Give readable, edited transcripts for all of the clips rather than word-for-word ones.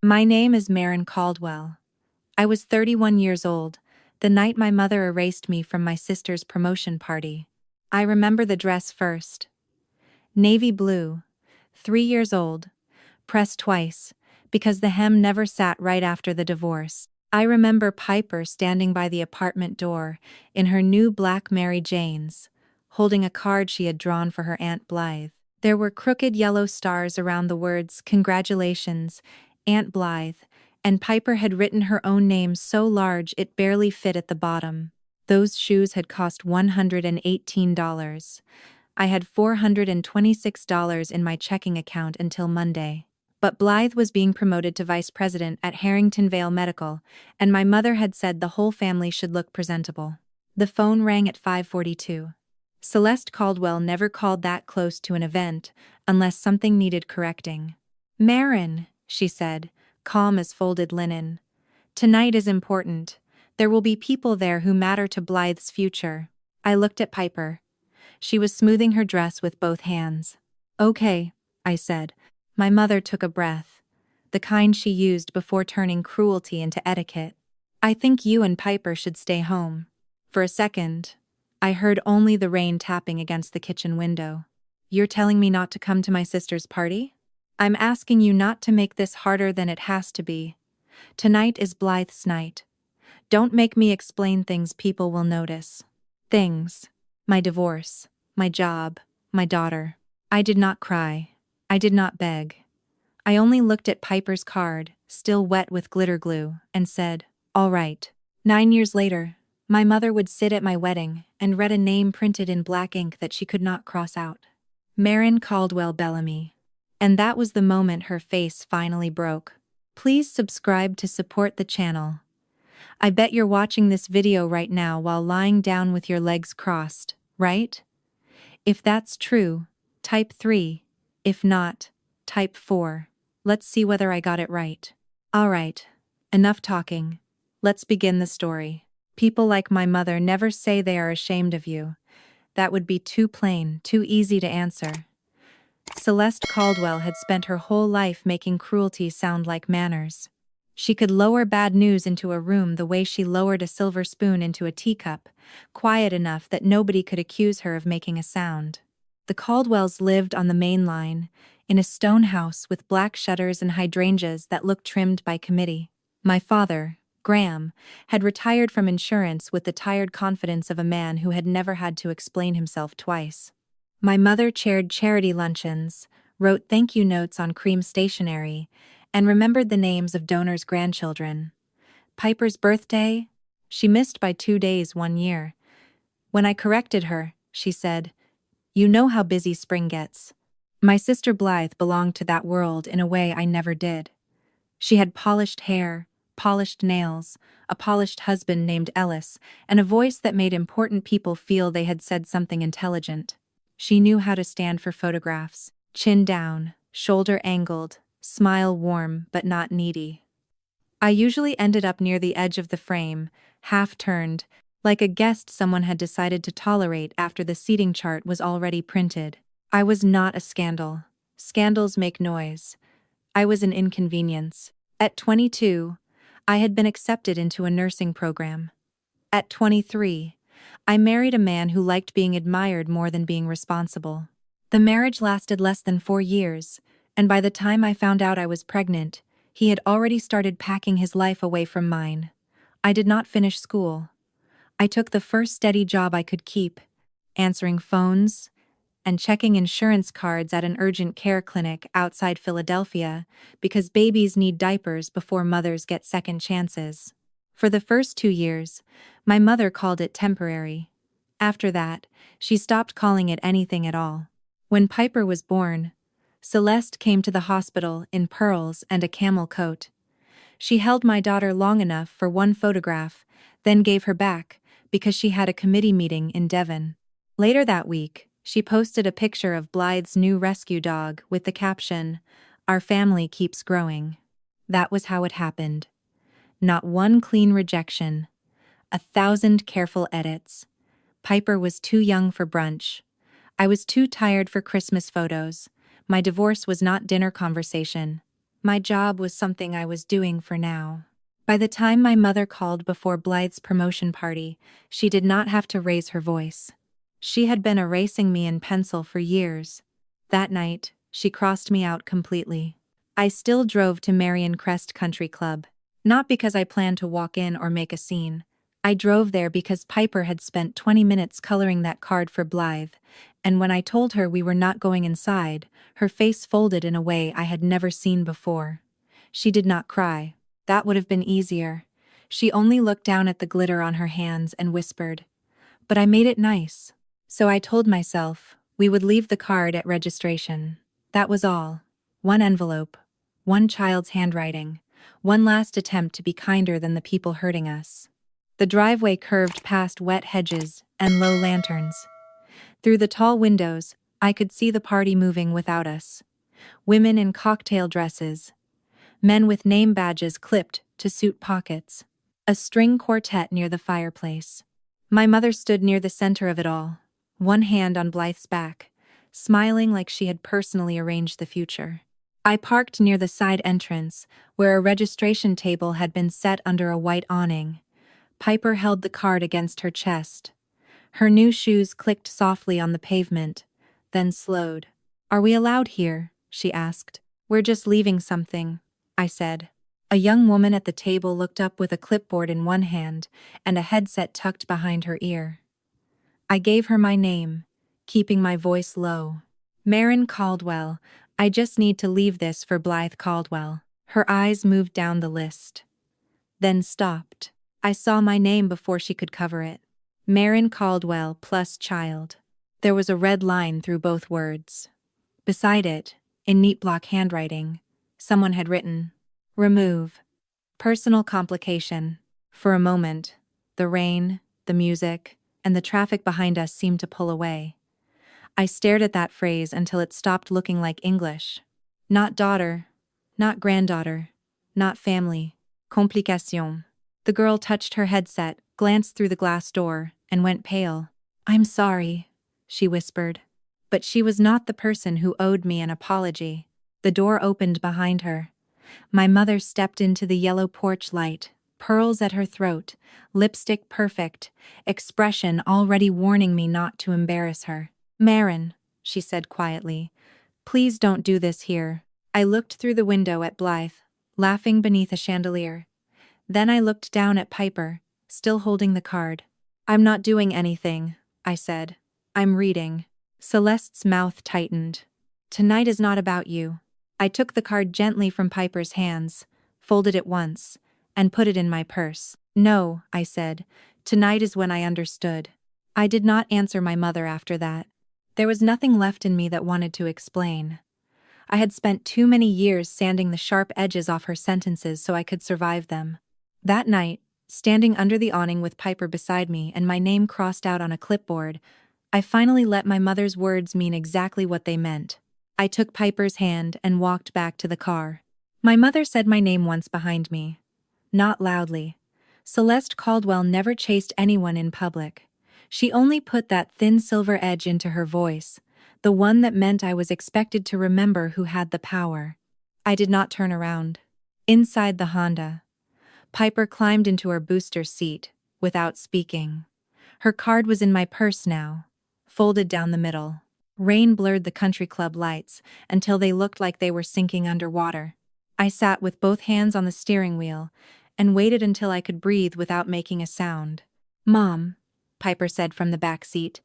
My name is Marin Caldwell. I was 31 years old, the night my mother erased me from my sister's promotion party. I remember the dress first. Navy blue, 3 years old, pressed twice, because the hem never sat right after the divorce. I remember Piper standing by the apartment door in her new black Mary Janes, holding a card she had drawn for her Aunt Blythe. There were crooked yellow stars around the words, "Congratulations, Aunt Blythe," and Piper had written her own name so large it barely fit at the bottom. Those shoes had cost $118. I had $426 in my checking account until Monday. But Blythe was being promoted to vice president at Harrington Vale Medical, and my mother had said the whole family should look presentable. The phone rang at 5:42. Celeste Caldwell never called that close to an event unless something needed correcting. "Marin," she said, calm as folded linen. "Tonight is important. There will be people there who matter to Blythe's future." I looked at Piper. She was smoothing her dress with both hands. "Okay," I said. My mother took a breath, the kind she used before turning cruelty into etiquette. "I think you and Piper should stay home." For a second, I heard only the rain tapping against the kitchen window. "You're telling me not to come to my sister's party?" "I'm asking you not to make this harder than it has to be. Tonight is Blythe's night. Don't make me explain things people will notice." Things. My divorce, my job, my daughter. I did not cry. I did not beg. I only looked at Piper's card, still wet with glitter glue, and said, "All right." 9 years later, my mother would sit at my wedding and read a name printed in black ink that she could not cross out. Marin Caldwell Bellamy. And that was the moment her face finally broke. Please subscribe to support the channel. I bet you're watching this video right now while lying down with your legs crossed, right? If that's true, type 3. If not, type 4. Let's see whether I got it right. Alright, enough talking. Let's begin the story. People like my mother never say they are ashamed of you. That would be too plain, too easy to answer. Celeste Caldwell had spent her whole life making cruelty sound like manners. She could lower bad news into a room the way she lowered a silver spoon into a teacup, quiet enough that nobody could accuse her of making a sound. The Caldwells lived on the main line, in a stone house with black shutters and hydrangeas that looked trimmed by committee. My father, Graham, had retired from insurance with the tired confidence of a man who had never had to explain himself twice. My mother chaired charity luncheons, wrote thank you notes on cream stationery, and remembered the names of donors' grandchildren. Piper's birthday? She missed by 2 days one year. When I corrected her, she said, "You know how busy spring gets." My sister Blythe belonged to that world in a way I never did. She had polished hair, polished nails, a polished husband named Ellis, and a voice that made important people feel they had said something intelligent. She knew how to stand for photographs, chin down, shoulder angled, smile warm but not needy. I usually ended up near the edge of the frame, half turned, like a guest someone had decided to tolerate after the seating chart was already printed. I was not a scandal. Scandals make noise. I was an inconvenience. At 22, I had been accepted into a nursing program. At 23, I married a man who liked being admired more than being responsible. The marriage lasted less than 4 years, and by the time I found out I was pregnant, he had already started packing his life away from mine. I did not finish school. I took the first steady job I could keep, answering phones and checking insurance cards at an urgent care clinic outside Philadelphia because babies need diapers before mothers get second chances. For the first 2 years, my mother called it temporary. After that, she stopped calling it anything at all. When Piper was born, Celeste came to the hospital in pearls and a camel coat. She held my daughter long enough for one photograph, then gave her back because she had a committee meeting in Devon. Later that week, she posted a picture of Blythe's new rescue dog with the caption, "Our family keeps growing." That was how it happened. Not one clean rejection. 1,000 careful edits. Piper was too young for brunch. I was too tired for Christmas photos. My divorce was not dinner conversation. My job was something I was doing for now. By the time my mother called before Blythe's promotion party, she did not have to raise her voice. She had been erasing me in pencil for years. That night, she crossed me out completely. I still drove to Marion Crest Country Club. Not because I planned to walk in or make a scene. I drove there because Piper had spent 20 minutes coloring that card for Blythe, and when I told her we were not going inside, her face folded in a way I had never seen before. She did not cry. That would have been easier. She only looked down at the glitter on her hands and whispered, "But I made it nice." So I told myself we would leave the card at registration. That was all. One envelope, one child's handwriting, one last attempt to be kinder than the people hurting us. The driveway curved past wet hedges and low lanterns. Through the tall windows, I could see the party moving without us. Women in cocktail dresses, men with name badges clipped to suit pockets, a string quartet near the fireplace. My mother stood near the center of it all, one hand on Blythe's back, smiling like she had personally arranged the future. I parked near the side entrance, where a registration table had been set under a white awning. Piper held the card against her chest. Her new shoes clicked softly on the pavement, then slowed. "Are we allowed here?" she asked. "We're just leaving something," I said. A young woman at the table looked up with a clipboard in one hand and a headset tucked behind her ear. I gave her my name, keeping my voice low. "Marin Caldwell, I just need to leave this for Blythe Caldwell." Her eyes moved down the list, then stopped. I saw my name before she could cover it. Marin Caldwell plus child. There was a red line through both words. Beside it, in neat block handwriting, someone had written, "Remove. Personal complication." For a moment, the rain, the music, and the traffic behind us seemed to pull away. I stared at that phrase until it stopped looking like English. Not daughter, not granddaughter, not family. Complication. The girl touched her headset, glanced through the glass door, and went pale. "I'm sorry," she whispered. But she was not the person who owed me an apology. The door opened behind her. My mother stepped into the yellow porch light, pearls at her throat, lipstick perfect, expression already warning me not to embarrass her. "Marin," she said quietly, "please don't do this here." I looked through the window at Blythe, laughing beneath a chandelier. Then I looked down at Piper, still holding the card. "I'm not doing anything," I said. "I'm reading." Celeste's mouth tightened. "Tonight is not about you." I took the card gently from Piper's hands, folded it once, and put it in my purse. "No," I said, "tonight is when I understood." I did not answer my mother after that. There was nothing left in me that wanted to explain. I had spent too many years sanding the sharp edges off her sentences so I could survive them. That night, standing under the awning with Piper beside me and my name crossed out on a clipboard, I finally let my mother's words mean exactly what they meant. I took Piper's hand and walked back to the car. My mother said my name once behind me. Not loudly. Celeste Caldwell never chased anyone in public. She only put that thin silver edge into her voice, the one that meant I was expected to remember who had the power. I did not turn around. Inside the Honda, Piper climbed into her booster seat, without speaking. Her card was in my purse now, folded down the middle. Rain blurred the country club lights until they looked like they were sinking underwater. I sat with both hands on the steering wheel and waited until I could breathe without making a sound. "Mom," Piper said from the back seat,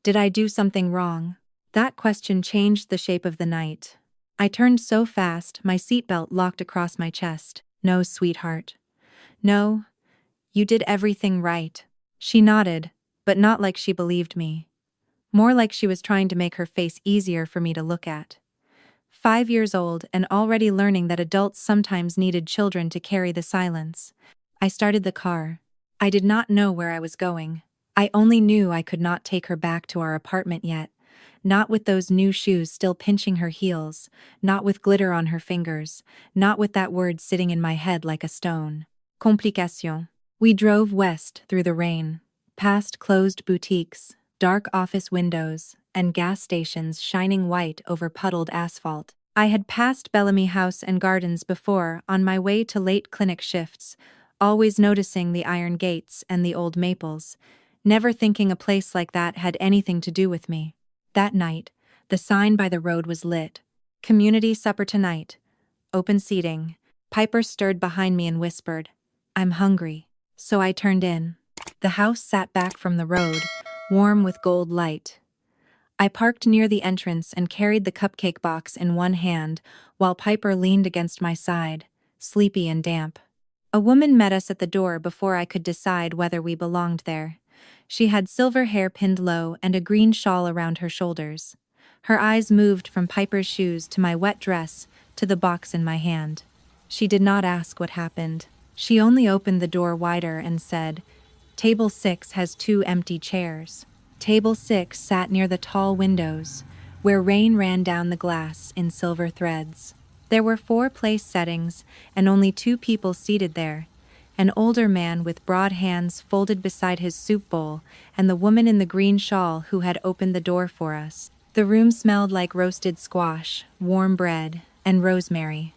"did I do something wrong?" That question changed the shape of the night. I turned so fast my seatbelt locked across my chest. "No, sweetheart. No, you did everything right." She nodded, but not like she believed me. More like she was trying to make her face easier for me to look at. 5 years old and already learning that adults sometimes needed children to carry the silence. I started the car. I did not know where I was going. I only knew I could not take her back to our apartment yet. Not with those new shoes still pinching her heels, not with glitter on her fingers, not with that word sitting in my head like a stone. Complication. We drove west through the rain, past closed boutiques, dark office windows, and gas stations shining white over puddled asphalt. I had passed Bellamy House and Gardens before on my way to late clinic shifts, always noticing the iron gates and the old maples, never thinking a place like that had anything to do with me. That night, the sign by the road was lit. Community supper tonight. Open seating. Piper stirred behind me and whispered, "I'm hungry." So I turned in. The house sat back from the road, warm with gold light. I parked near the entrance and carried the cupcake box in one hand while Piper leaned against my side, sleepy and damp. A woman met us at the door before I could decide whether we belonged there. She had silver hair pinned low and a green shawl around her shoulders. Her eyes moved from Piper's shoes to my wet dress to the box in my hand. She did not ask what happened. She only opened the door wider and said, "Table 6 has 2 empty chairs." Table 6 sat near the tall windows, where rain ran down the glass in silver threads. There were 4 place settings and only 2 people seated there, an older man with broad hands folded beside his soup bowl and the woman in the green shawl who had opened the door for us. The room smelled like roasted squash, warm bread, and rosemary.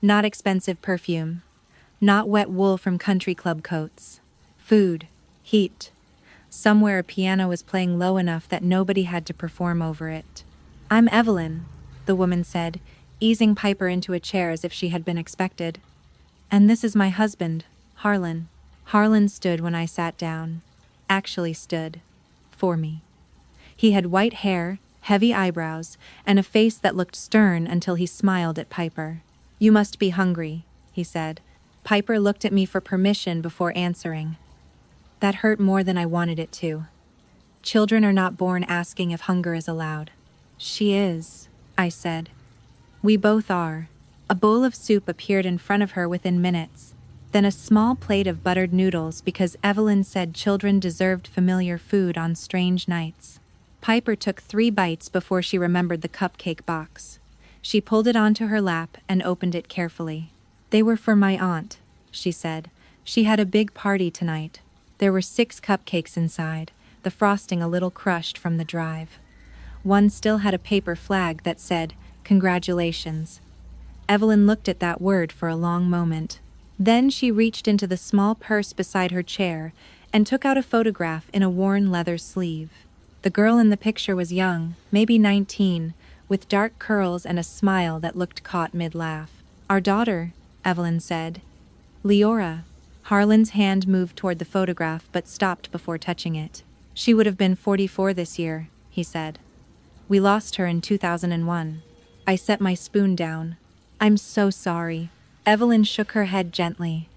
Not expensive perfume. Not wet wool from country club coats. Food. Heat. Somewhere a piano was playing low enough that nobody had to perform over it. "I'm Evelyn," the woman said, easing Piper into a chair as if she had been expected. "And this is my husband, Harlan." Harlan stood when I sat down. Actually stood. For me. He had white hair, heavy eyebrows, and a face that looked stern until he smiled at Piper. "You must be hungry," he said. Piper looked at me for permission before answering. That hurt more than I wanted it to. Children are not born asking if hunger is allowed. "She is," I said. "We both are." A bowl of soup appeared in front of her within minutes, then a small plate of buttered noodles because Evelyn said children deserved familiar food on strange nights. Piper took 3 bites before she remembered the cupcake box. She pulled it onto her lap and opened it carefully. "They were for my aunt," she said. "She had a big party tonight. There were 6 cupcakes inside, the frosting a little crushed from the drive. One still had a paper flag that said, 'Congratulations.'" Evelyn looked at that word for a long moment. Then she reached into the small purse beside her chair and took out a photograph in a worn leather sleeve. The girl in the picture was young, maybe 19, with dark curls and a smile that looked caught mid-laugh. "Our daughter," Evelyn said. "Leora." Harlan's hand moved toward the photograph but stopped before touching it. "She would have been 44 this year," he said. "We lost her in 2001. I set my spoon down. "I'm so sorry." Evelyn shook her head gently.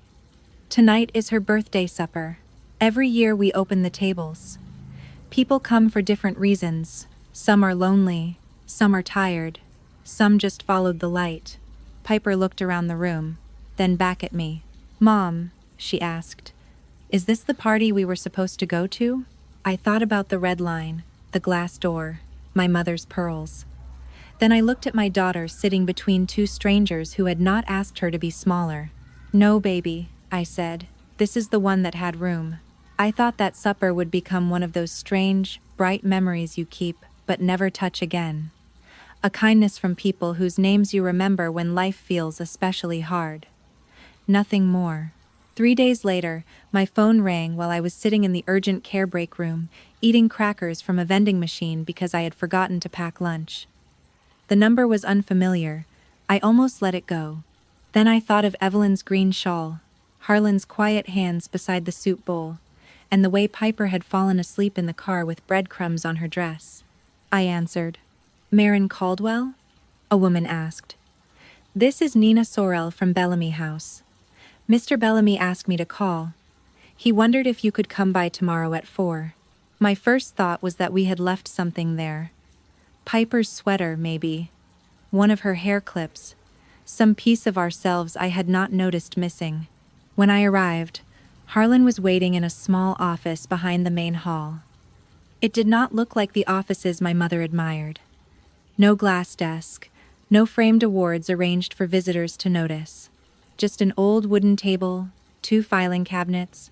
"Tonight is her birthday supper. Every year we open the tables. People come for different reasons. Some are lonely, some are tired, some just followed the light." Piper looked around the room, then back at me. "Mom," she asked, "is this the party we were supposed to go to?" I thought about the red line, the glass door, my mother's pearls. Then I looked at my daughter sitting between 2 strangers who had not asked her to be smaller. "No, baby," I said. "This is the one that had room." I thought that supper would become one of those strange, bright memories you keep, but never touch again. A kindness from people whose names you remember when life feels especially hard. Nothing more. 3 days later, my phone rang while I was sitting in the urgent care break room, eating crackers from a vending machine because I had forgotten to pack lunch. The number was unfamiliar. I almost let it go. Then I thought of Evelyn's green shawl, Harlan's quiet hands beside the soup bowl, and the way Piper had fallen asleep in the car with breadcrumbs on her dress. I answered. "Marin Caldwell?" a woman asked. "This is Nina Sorrell from Bellamy House. Mr. Bellamy asked me to call. He wondered if you could come by tomorrow at 4. My first thought was that we had left something there. Piper's sweater, maybe. One of her hair clips. Some piece of ourselves I had not noticed missing. When I arrived, Harlan was waiting in a small office behind the main hall. It did not look like the offices my mother admired. No glass desk, no framed awards arranged for visitors to notice. Just an old wooden table, 2 filing cabinets,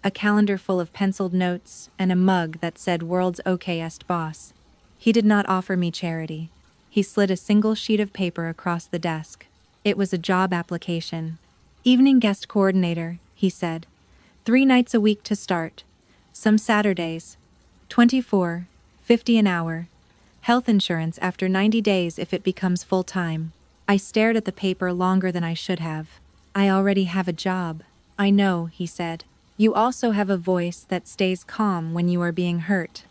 a calendar full of penciled notes, and a mug that said "World's Okayest Boss." He did not offer me charity. He slid a single sheet of paper across the desk. It was a job application. Evening guest coordinator, he said. 3 nights a week to start. Some Saturdays. 24.50 an hour. Health insurance after 90 days if it becomes full-time. I stared at the paper longer than I should have. I already have a job. I know, he said. You also have a voice that stays calm when you are being hurt.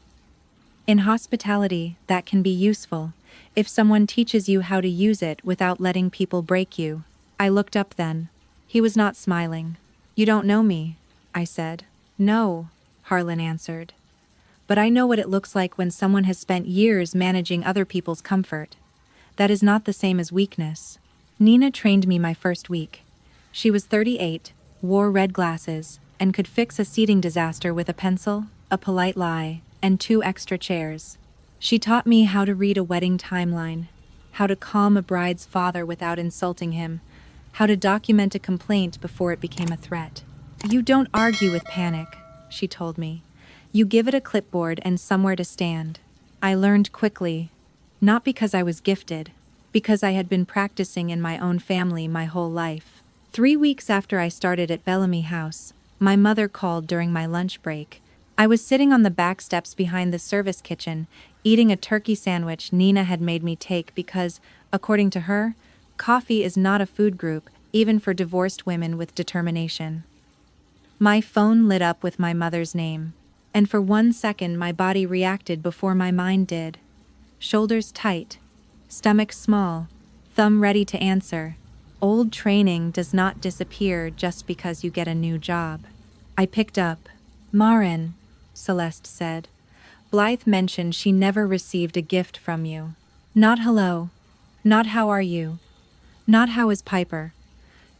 In hospitality, that can be useful, if someone teaches you how to use it without letting people break you. I looked up then. He was not smiling. You don't know me, I said. No, Harlan answered. But I know what it looks like when someone has spent years managing other people's comfort. That is not the same as weakness. Nina trained me my first week. She was 38, wore red glasses, and could fix a seating disaster with a pencil, a polite lie, and 2 extra chairs. She taught me how to read a wedding timeline, how to calm a bride's father without insulting him, how to document a complaint before it became a threat. You don't argue with panic, she told me. You give it a clipboard and somewhere to stand. I learned quickly, not because I was gifted, because I had been practicing in my own family my whole life. 3 weeks after I started at Bellamy House, my mother called during my lunch break. I was sitting on the back steps behind the service kitchen, eating a turkey sandwich Nina had made me take because, according to her, coffee is not a food group, even for divorced women with determination. My phone lit up with my mother's name, and for 1 second my body reacted before my mind did. Shoulders tight, stomach small, thumb ready to answer. Old training does not disappear just because you get a new job. I picked up. Marin, Celeste said. Blythe mentioned she never received a gift from you. Not hello. Not how are you. Not how is Piper.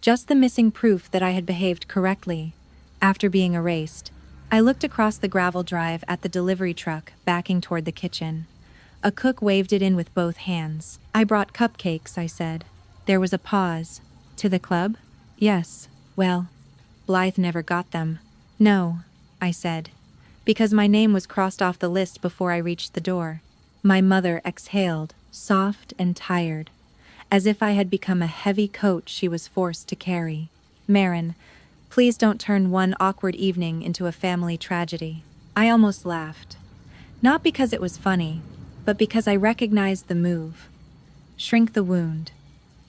Just the missing proof that I had behaved correctly. After being erased, I looked across the gravel drive at the delivery truck backing toward the kitchen. A cook waved it in with both hands. I brought cupcakes, I said. There was a pause. To the club? Yes. Well, Blythe never got them. No, I said, because my name was crossed off the list before I reached the door. My mother exhaled, soft and tired, as if I had become a heavy coat she was forced to carry. Marin, please don't turn one awkward evening into a family tragedy. I almost laughed. Not because it was funny, but because I recognized the move. Shrink the wound.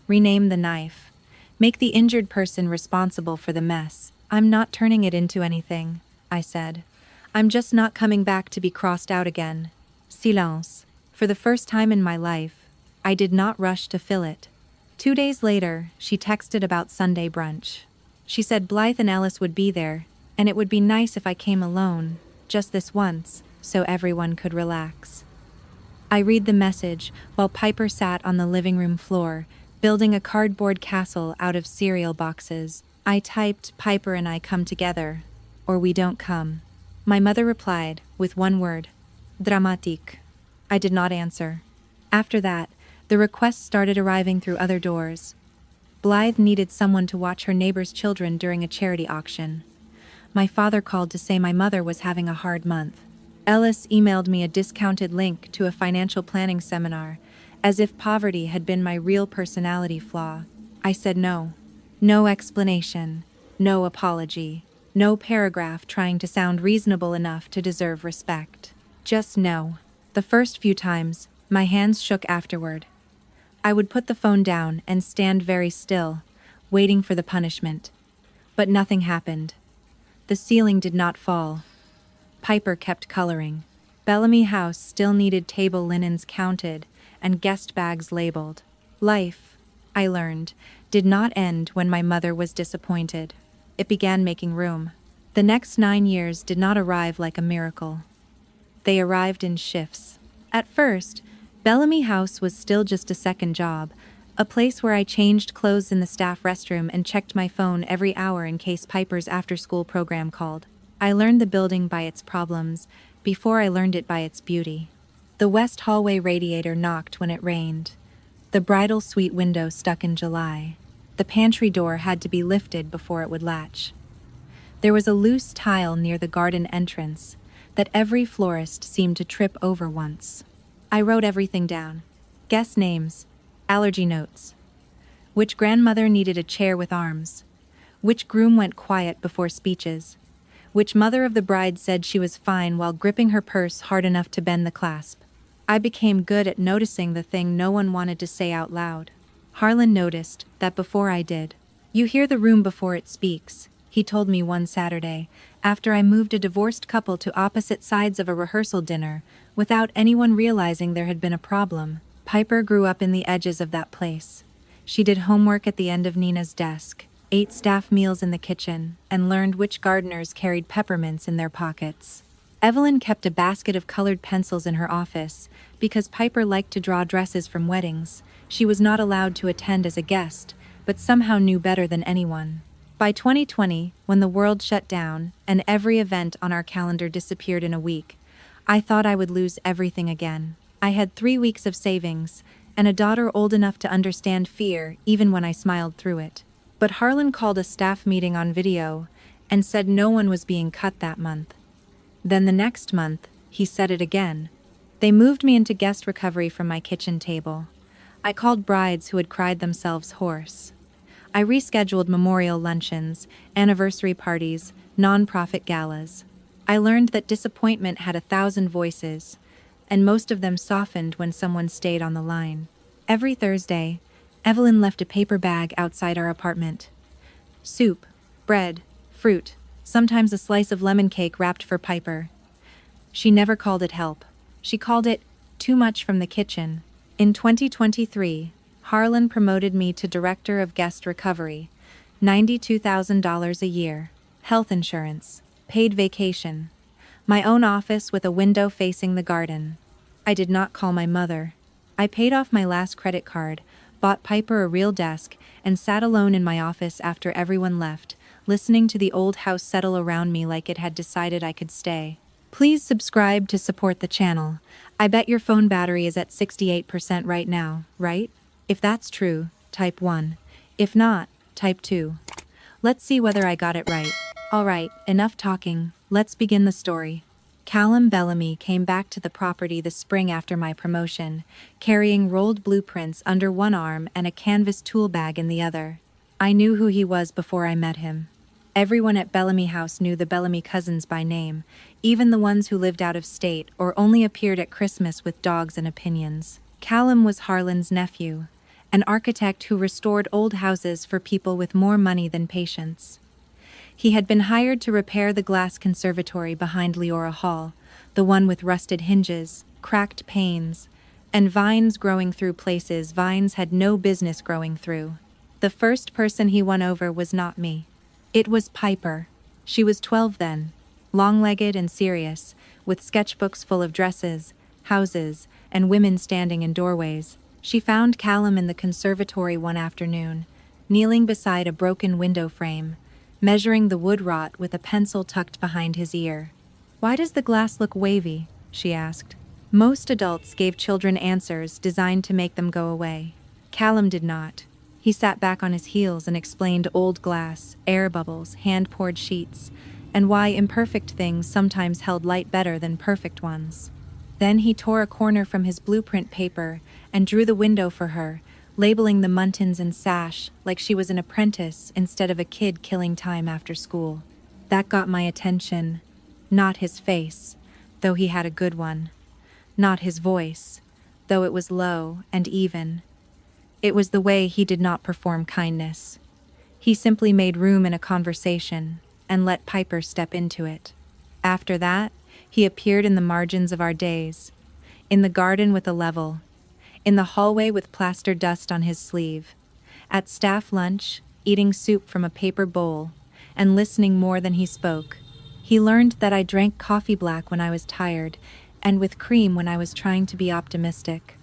Rename the knife. Make the injured person responsible for the mess. I'm not turning it into anything, I said. I'm just not coming back to be crossed out again. Silence. For the first time in my life, I did not rush to fill it. 2 days later, she texted about Sunday brunch. She said Blythe and Ellis would be there, and it would be nice if I came alone, just this once, so everyone could relax. I read the message while Piper sat on the living room floor, building a cardboard castle out of cereal boxes. I typed, Piper and I come together, or we don't come. My mother replied, with one word, dramatique. I did not answer. After that, the requests started arriving through other doors. Blythe needed someone to watch her neighbor's children during a charity auction. My father called to say my mother was having a hard month. Ellis emailed me a discounted link to a financial planning seminar, as if poverty had been my real personality flaw. I said no. No explanation, no apology, no paragraph trying to sound reasonable enough to deserve respect. Just no. The first few times, my hands shook afterward. I would put the phone down and stand very still, waiting for the punishment. But nothing happened. The ceiling did not fall. Piper kept coloring. Bellamy House still needed table linens counted and guest bags labeled. Life, I learned, did not end when my mother was disappointed. It began making room. The next 9 years did not arrive like a miracle. They arrived in shifts. At first, Bellamy House was still just a second job, a place where I changed clothes in the staff restroom and checked my phone every hour in case Piper's after-school program called. I learned the building by its problems before I learned it by its beauty. The west hallway radiator knocked when it rained. The bridal suite window stuck in July. The pantry door had to be lifted before it would latch. There was a loose tile near the garden entrance that every florist seemed to trip over once. I wrote everything down. Guess names. Allergy notes. Which grandmother needed a chair with arms? Which groom went quiet before speeches? Which mother of the bride said she was fine while gripping her purse hard enough to bend the clasp? I became good at noticing the thing no one wanted to say out loud. Harlan noticed that before I did. You hear the room before it speaks, he told me one Saturday, after I moved a divorced couple to opposite sides of a rehearsal dinner, without anyone realizing there had been a problem. Piper grew up in the edges of that place. She did homework at the end of Nina's desk, ate staff meals in the kitchen, and learned which gardeners carried peppermints in their pockets. Evelyn kept a basket of colored pencils in her office, because Piper liked to draw dresses from weddings. She was not allowed to attend as a guest, but somehow knew better than anyone. By 2020, when the world shut down and every event on our calendar disappeared in a week, I thought I would lose everything again. I had 3 weeks of savings, and a daughter old enough to understand fear even when I smiled through it. But Harlan called a staff meeting on video and said no one was being cut that month. Then the next month, he said it again. They moved me into guest recovery from my kitchen table. I called brides who had cried themselves hoarse. I rescheduled memorial luncheons, anniversary parties, non-profit galas. I learned that disappointment had 1,000 voices, and most of them softened when someone stayed on the line. Every Thursday, Evelyn left a paper bag outside our apartment. Soup, bread, fruit, sometimes a slice of lemon cake wrapped for Piper. She never called it help. She called it too much from the kitchen. In 2023, Harlan promoted me to Director of Guest Recovery, $92,000 a year, health insurance, paid vacation, my own office with a window facing the garden. I did not call my mother. I paid off my last credit card, bought Piper a real desk, and sat alone in my office after everyone left, listening to the old house settle around me like it had decided I could stay. Please subscribe to support the channel. I bet your phone battery is at 68% right now, right? If that's true, type 1. If not, type 2. Let's see whether I got it right. Alright, enough talking, let's begin the story. Callum Bellamy came back to the property the spring after my promotion, carrying rolled blueprints under one arm and a canvas tool bag in the other. I knew who he was before I met him. Everyone at Bellamy House knew the Bellamy cousins by name, even the ones who lived out of state or only appeared at Christmas with dogs and opinions. Callum was Harlan's nephew, an architect who restored old houses for people with more money than patience. He had been hired to repair the glass conservatory behind Leora Hall, the one with rusted hinges, cracked panes, and vines growing through places vines had no business growing through. The first person he won over was not me. It was Piper. She was 12 then, long-legged and serious, with sketchbooks full of dresses, houses, and women standing in doorways. She found Callum in the conservatory one afternoon, kneeling beside a broken window frame, measuring the wood rot with a pencil tucked behind his ear. "Why does the glass look wavy?" she asked. Most adults gave children answers designed to make them go away. Callum did not. He sat back on his heels and explained old glass, air bubbles, hand-poured sheets, and why imperfect things sometimes held light better than perfect ones. Then he tore a corner from his blueprint paper and drew the window for her, labeling the muntins and sash like she was an apprentice instead of a kid killing time after school. That got my attention. Not his face, though he had a good one. Not his voice, though it was low and even. It was the way he did not perform kindness. He simply made room in a conversation and let Piper step into it. After that, he appeared in the margins of our days, in the garden with a level, in the hallway with plaster dust on his sleeve, at staff lunch, eating soup from a paper bowl, and listening more than he spoke. He learned that I drank coffee black when I was tired, and with cream when I was trying to be optimistic.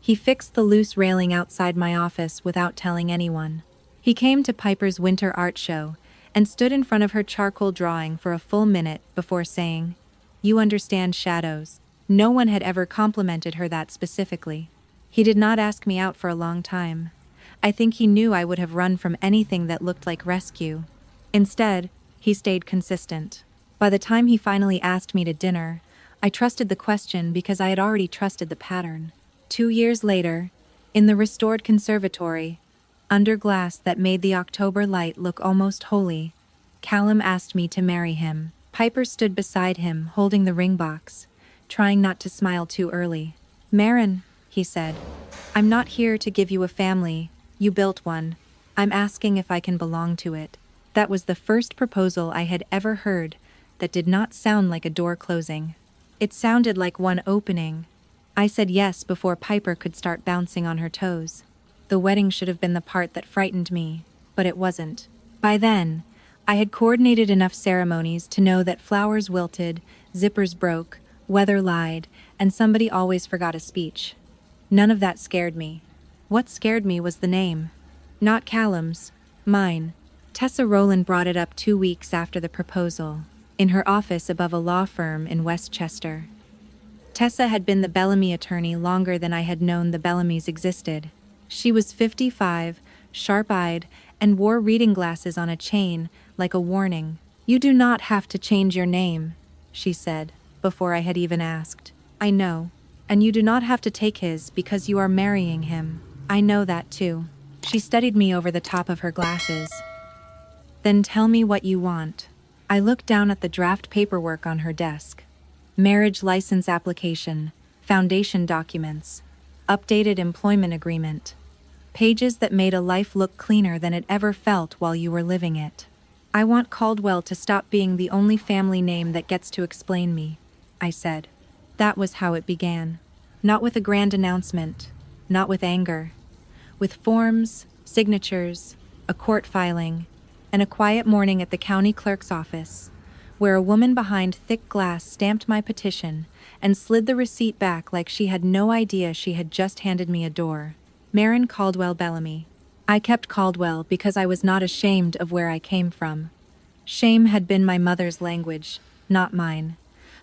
He fixed the loose railing outside my office without telling anyone. He came to Piper's winter art show and stood in front of her charcoal drawing for a full minute before saying, "You understand shadows." No one had ever complimented her that specifically. He did not ask me out for a long time. I think he knew I would have run from anything that looked like rescue. Instead, he stayed consistent. By the time he finally asked me to dinner, I trusted the question because I had already trusted the pattern. 2 years later, in the restored conservatory, under glass that made the October light look almost holy, Callum asked me to marry him. Piper stood beside him, holding the ring box, trying not to smile too early. "Marin," he said, "I'm not here to give you a family. You built one. I'm asking if I can belong to it." That was the first proposal I had ever heard that did not sound like a door closing. It sounded like one opening. I said yes before Piper could start bouncing on her toes. The wedding should have been the part that frightened me, but it wasn't. By then, I had coordinated enough ceremonies to know that flowers wilted, zippers broke, weather lied, and somebody always forgot a speech. None of that scared me. What scared me was the name. Not Callum's, mine. Tessa Rowland brought it up 2 weeks after the proposal, in her office above a law firm in Westchester. Tessa had been the Bellamy attorney longer than I had known the Bellamys existed. She was 55, sharp-eyed, and wore reading glasses on a chain, like a warning. "You do not have to change your name," she said, before I had even asked. "I know. And you do not have to take his because you are marrying him. I know that too." She studied me over the top of her glasses. "Then tell me what you want." I looked down at the draft paperwork on her desk. Marriage license application, foundation documents, updated employment agreement. Pages that made a life look cleaner than it ever felt while you were living it. "I want Caldwell to stop being the only family name that gets to explain me," I said. That was how it began. Not with a grand announcement, not with anger. With forms, signatures, a court filing, and a quiet morning at the county clerk's office, where a woman behind thick glass stamped my petition and slid the receipt back like she had no idea she had just handed me a door. Marin Caldwell Bellamy. I kept Caldwell because I was not ashamed of where I came from. Shame had been my mother's language, not mine.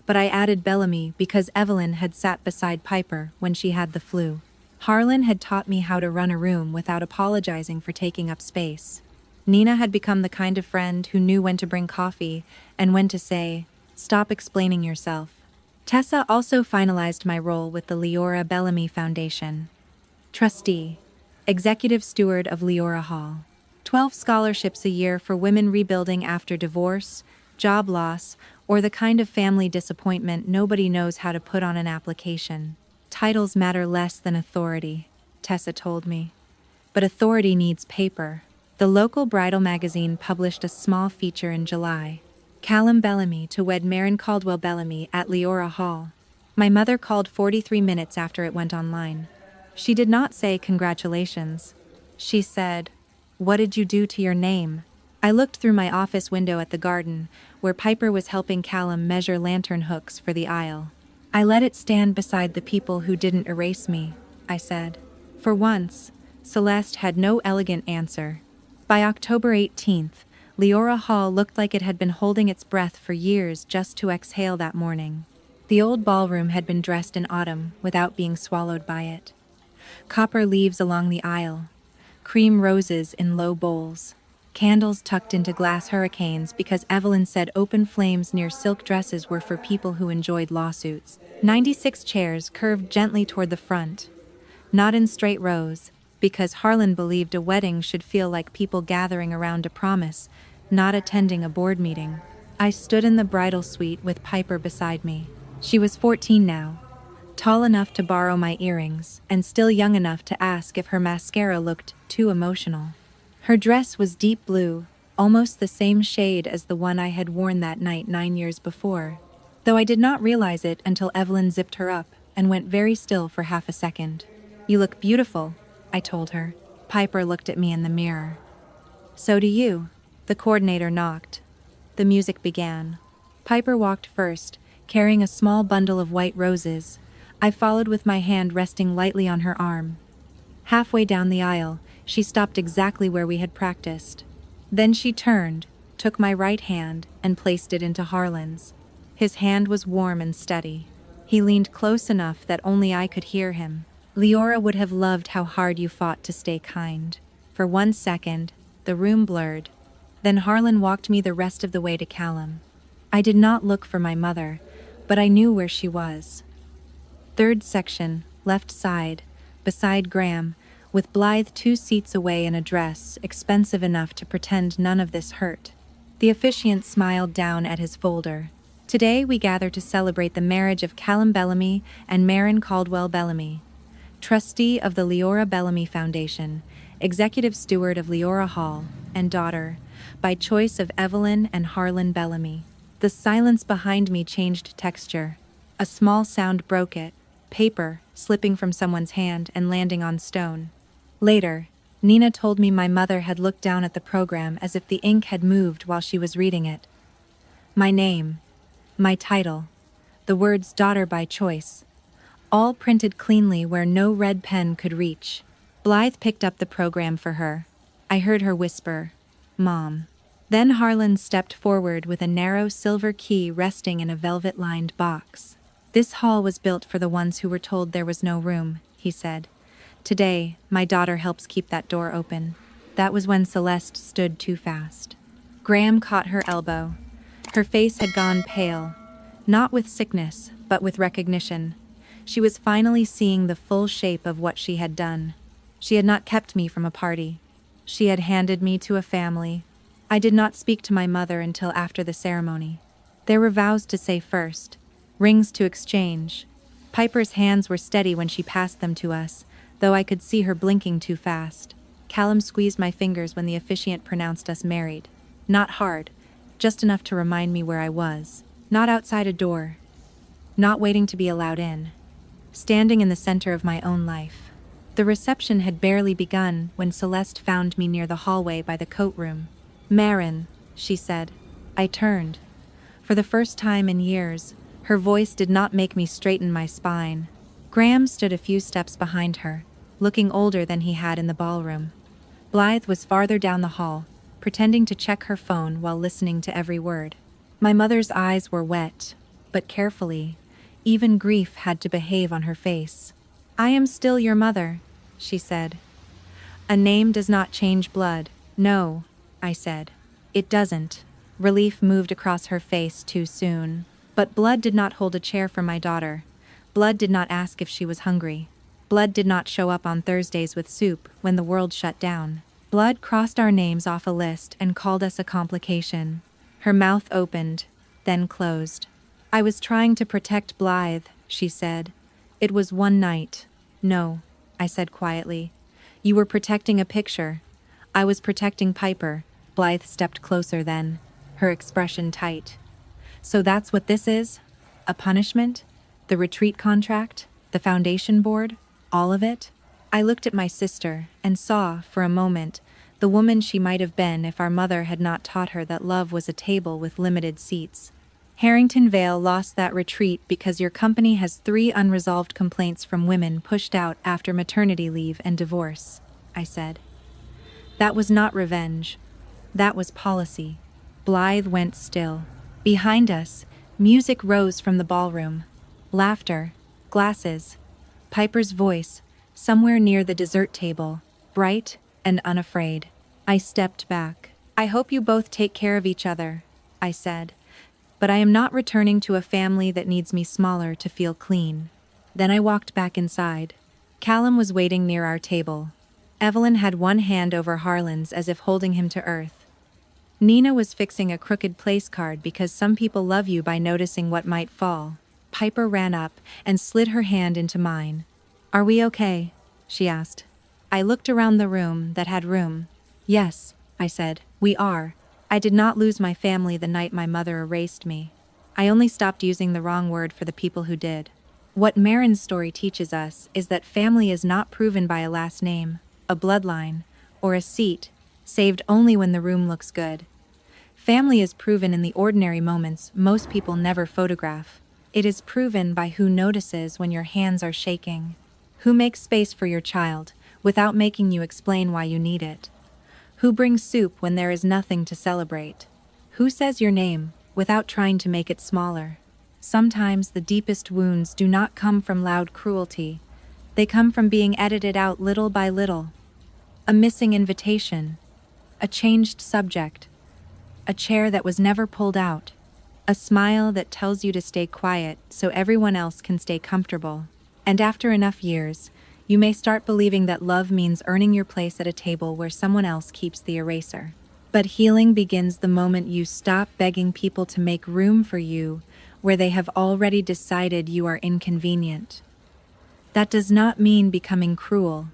But I added Bellamy because Evelyn had sat beside Piper when she had the flu. Harlan had taught me how to run a room without apologizing for taking up space. Nina had become the kind of friend who knew when to bring coffee and when to say, "Stop explaining yourself." Tessa also finalized my role with the Leora Bellamy Foundation. Trustee, Executive Steward of Leora Hall. 12 scholarships a year for women rebuilding after divorce, job loss, or the kind of family disappointment nobody knows how to put on an application. Titles matter less than authority, Tessa told me. But authority needs paper. The local bridal magazine published a small feature in July. Callum Bellamy to wed Marin Caldwell Bellamy at Leora Hall. My mother called 43 minutes after it went online. She did not say congratulations. She said, "What did you do to your name?" I looked through my office window at the garden, where Piper was helping Callum measure lantern hooks for the aisle. "I let it stand beside the people who didn't erase me," I said. For once, Celeste had no elegant answer. By October 18th, Leora Hall looked like it had been holding its breath for years just to exhale that morning. The old ballroom had been dressed in autumn without being swallowed by it. Copper leaves along the aisle, cream roses in low bowls, candles tucked into glass hurricanes because Evelyn said open flames near silk dresses were for people who enjoyed lawsuits. 96 chairs curved gently toward the front, not in straight rows, because Harlan believed a wedding should feel like people gathering around a promise, not attending a board meeting. I stood in the bridal suite with Piper beside me. She was 14 now, tall enough to borrow my earrings, and still young enough to ask if her mascara looked too emotional. Her dress was deep blue, almost the same shade as the one I had worn that night 9 years before, though I did not realize it until Evelyn zipped her up and went very still for half a second. "You look beautiful," I told her. Piper looked at me in the mirror. "So do you." The coordinator knocked. The music began. Piper walked first, carrying a small bundle of white roses. I followed with my hand resting lightly on her arm. Halfway down the aisle, she stopped exactly where we had practiced. Then she turned, took my right hand, and placed it into Harlan's. His hand was warm and steady. He leaned close enough that only I could hear him. "Leora would have loved how hard you fought to stay kind." For 1 second, the room blurred. Then Harlan walked me the rest of the way to Callum. I did not look for my mother, but I knew where she was. Third section, left side, beside Graham, with Blythe 2 seats away in a dress expensive enough to pretend none of this hurt. The officiant smiled down at his folder. Today we gather to celebrate the marriage of Callum Bellamy and Maren Caldwell Bellamy, trustee of the Leora Bellamy Foundation, executive steward of Leora Hall, and daughter, by choice of Evelyn and Harlan Bellamy. The silence behind me changed texture. A small sound broke it, paper slipping from someone's hand and landing on stone. Later, Nina told me my mother had looked down at the program as if the ink had moved while she was reading it. My name, my title, the words daughter by choice, all printed cleanly where no red pen could reach. Blythe picked up the program for her. I heard her whisper, "Mom." Then Harlan stepped forward with a narrow silver key resting in a velvet-lined box. "This hall was built for the ones who were told there was no room," he said. "Today, my daughter helps keep that door open." That was when Celeste stood too fast. Graham caught her elbow. Her face had gone pale, not with sickness, but with recognition. She was finally seeing the full shape of what she had done. She had not kept me from a party. She had handed me to a family. I did not speak to my mother until after the ceremony. There were vows to say first, rings to exchange. Piper's hands were steady when she passed them to us, though I could see her blinking too fast. Callum squeezed my fingers when the officiant pronounced us married. Not hard, just enough to remind me where I was. Not outside a door. Not waiting to be allowed in. Standing in the center of my own life. The reception had barely begun when Celeste found me near the hallway by the coat room. "Maren," she said. I turned. For the first time in years, her voice did not make me straighten my spine. Graham stood a few steps behind her, looking older than he had in the ballroom. Blythe was farther down the hall, pretending to check her phone while listening to every word. My mother's eyes were wet, but carefully. Even grief had to behave on her face. "I am still your mother," she said. "A name does not change blood." "No," I said. "It doesn't." Relief moved across her face too soon. But blood did not hold a chair for my daughter. Blood did not ask if she was hungry. Blood did not show up on Thursdays with soup when the world shut down. Blood crossed our names off a list and called us a complication. Her mouth opened, then closed. "I was trying to protect Blythe," she said. "It was one night." "No," I said quietly. "You were protecting a picture. I was protecting Piper." Blythe stepped closer then, her expression tight. "So that's what this is? A punishment? The retreat contract? The foundation board? All of it?" I looked at my sister and saw, for a moment, the woman she might have been if our mother had not taught her that love was a table with limited seats. "Harrington Vale lost that retreat because your company has 3 unresolved complaints from women pushed out after maternity leave and divorce," I said. "That was not revenge. That was policy." Blythe went still. Behind us, music rose from the ballroom. Laughter, glasses, Piper's voice, somewhere near the dessert table, bright and unafraid. I stepped back. "I hope you both take care of each other," I said. "But I am not returning to a family that needs me smaller to feel clean." Then I walked back inside. Callum was waiting near our table. Evelyn had one hand over Harlan's as if holding him to earth. Nina was fixing a crooked place card because some people love you by noticing what might fall. Piper ran up and slid her hand into mine. "Are we okay?" she asked. I looked around the room that had room. "Yes," I said, "we are. I did not lose my family the night my mother erased me. I only stopped using the wrong word for the people who did." What Maren's story teaches us is that family is not proven by a last name, a bloodline, or a seat, saved only when the room looks good. Family is proven in the ordinary moments most people never photograph. It is proven by who notices when your hands are shaking, who makes space for your child without making you explain why you need it, who brings soup when there is nothing to celebrate, who says your name without trying to make it smaller. Sometimes the deepest wounds do not come from loud cruelty. They come from being edited out little by little. A missing invitation, a changed subject, a chair that was never pulled out, a smile that tells you to stay quiet so everyone else can stay comfortable. And after enough years, you may start believing that love means earning your place at a table where someone else keeps the eraser. But healing begins the moment you stop begging people to make room for you where they have already decided you are inconvenient. That does not mean becoming cruel.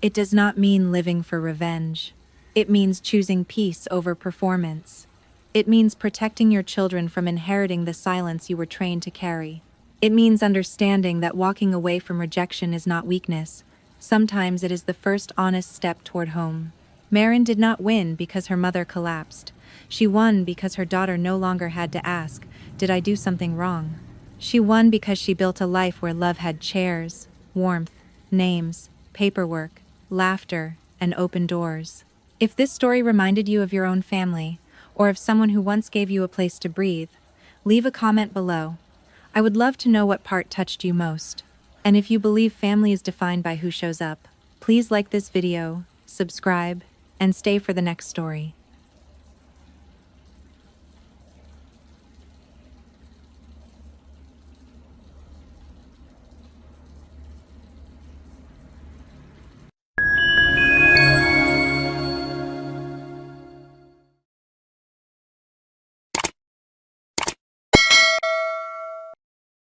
It does not mean living for revenge. It means choosing peace over performance. It means protecting your children from inheriting the silence you were trained to carry. It means understanding that walking away from rejection is not weakness. Sometimes it is the first honest step toward home. Marin did not win because her mother collapsed. She won because her daughter no longer had to ask, "Did I do something wrong?" She won because she built a life where love had chairs, warmth, names, paperwork, laughter, and open doors. If this story reminded you of your own family, or of someone who once gave you a place to breathe, leave a comment below. I would love to know what part touched you most. And if you believe family is defined by who shows up, please like this video, subscribe, and stay for the next story.